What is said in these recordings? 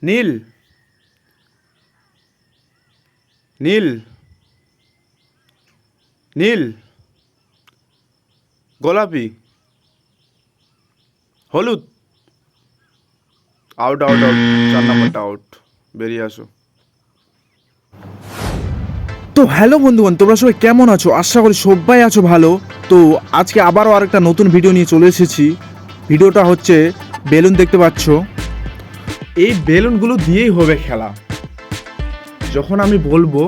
নীল, নীল, নীল, গোলাপি, হলুদ। Out out out, 4 নম্বরটা আউট, বেরিয়ে আসো। তো হ্যালো বন্ধুগণ, তোমরা সবাই কেমন আছো? আশা করি সবাই আছো ভালো। তো আজকে আবারও আরেকটা নতুন ভিডিও নিয়ে চলে এসেছি। ভিডিওটা হচ্ছে বেলুন, দেখতে পাচ্ছ। এই বেলুনগুলো দিয়েই হবে খেলা। যখন আমি বলবো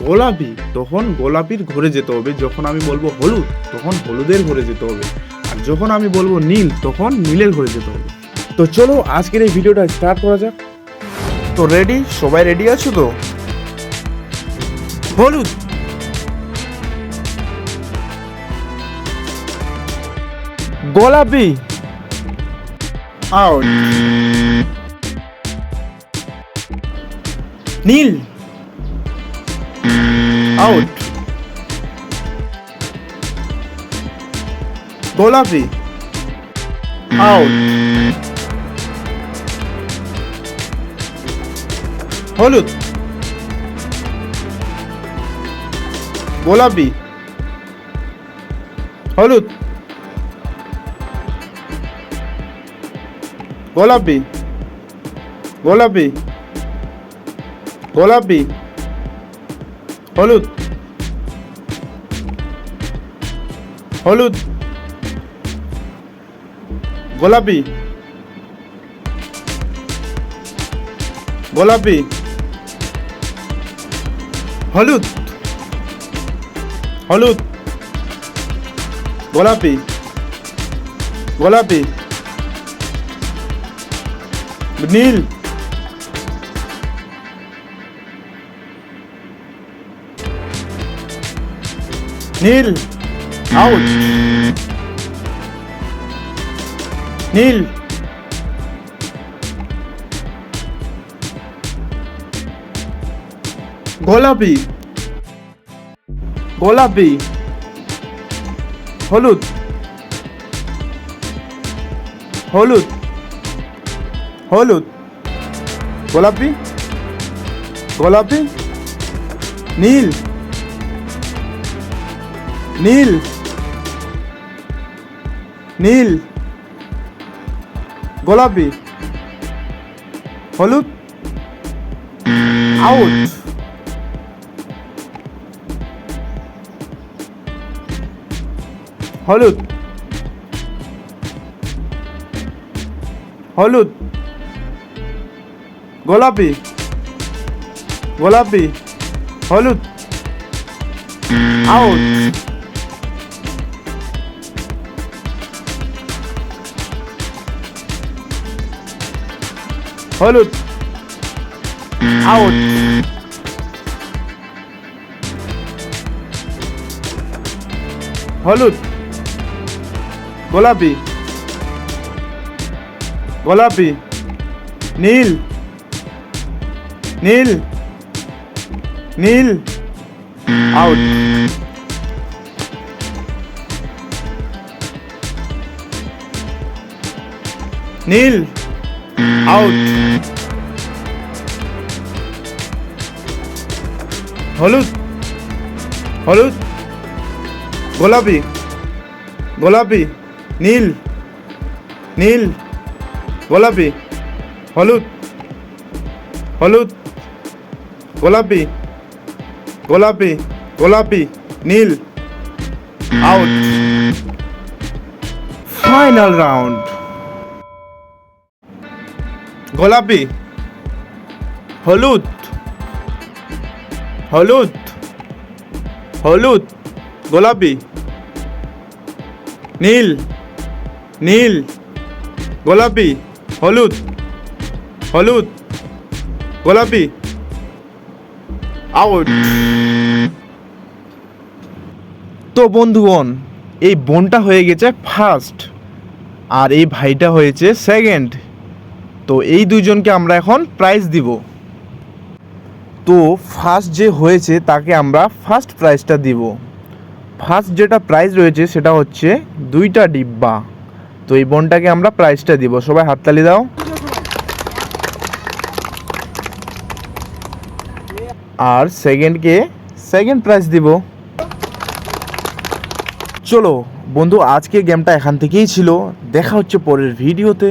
গোলাপি তখন গোলাপির ঘরে যেতে হবে, যখন আমি বলবো হলুদ তখন হলুদের ঘরে যেতে হবে, আর যখন আমি বলবো নীল তখন নীলের ঘরে যেতে হবে। তো চলো আজকের এই ভিডিওটা স্টার্ট করা যাক। তো রেডি? সবাই রেডি আছো তো? হলুদ, গোলাপি, আউট। নীল, আউট। গোলাপি, আউট। হলুদ, গোলাপি, হলুদ, গোলাপি, গোলাপি, গোলাপি, হলুদ, হলুদ, গোলাপি, গোলাপি, হলুদ, হলুদ, গোলাপি, গোলাপি, নীল, নীল, আউট। নীল, গোলাপি, গোলাপি, হলুদ, হলুদ, হলুদ, গোলাপি, গোলাপি, নীল, নীল, নীল, গোলাপি, হলুদ, আউট। হলুদ, হলুদ, গোলাপি, গোলাপি, হলুদ, আউট। হলুদ, আউট। হলুদ, গোলাপি, গোলাপি, নীল, নীল, নীল, আউট। নীল, আউট। হলুদ, হলুদ, গোলাপি, গোলাপি, নীল, নীল, গোলাপি, হলুদ, হলুদ, গোলাপি, গোলাপি, গোলাপি, নীল, আউট। Final round. গোলাপি, হলুদ, হলুদ, হলুদ, গোলাপি, নীল, নীল, গোলাপি, হলুদ, হলুদ, গোলাপি, আউট। তো বন্ধুগণ, এই বোনটা হয়ে গেছে ফার্স্ট আর এই ভাইটা হয়েছে সেকেন্ড। তো এই দুজনকে আমরা এখন প্রাইজ দিব। তো ফার্স্ট যে হয়েছে তাকে আমরা ফার্স্ট প্রাইজটা দিব। ফার্স্ট যেটা প্রাইজ রয়েছে সেটা হচ্ছে 2টা ডিব্বা। তো এই বোনটাকে আমরা প্রাইজটা দিব। সবাই হাততালি দাও। আর সেকেন্ডকে সেকেন্ড প্রাইজ দিব। চলো বন্ধু, আজকে গেমটা এখান থেকেই ছিল, দেখা হচ্ছে পরের ভিডিওতে।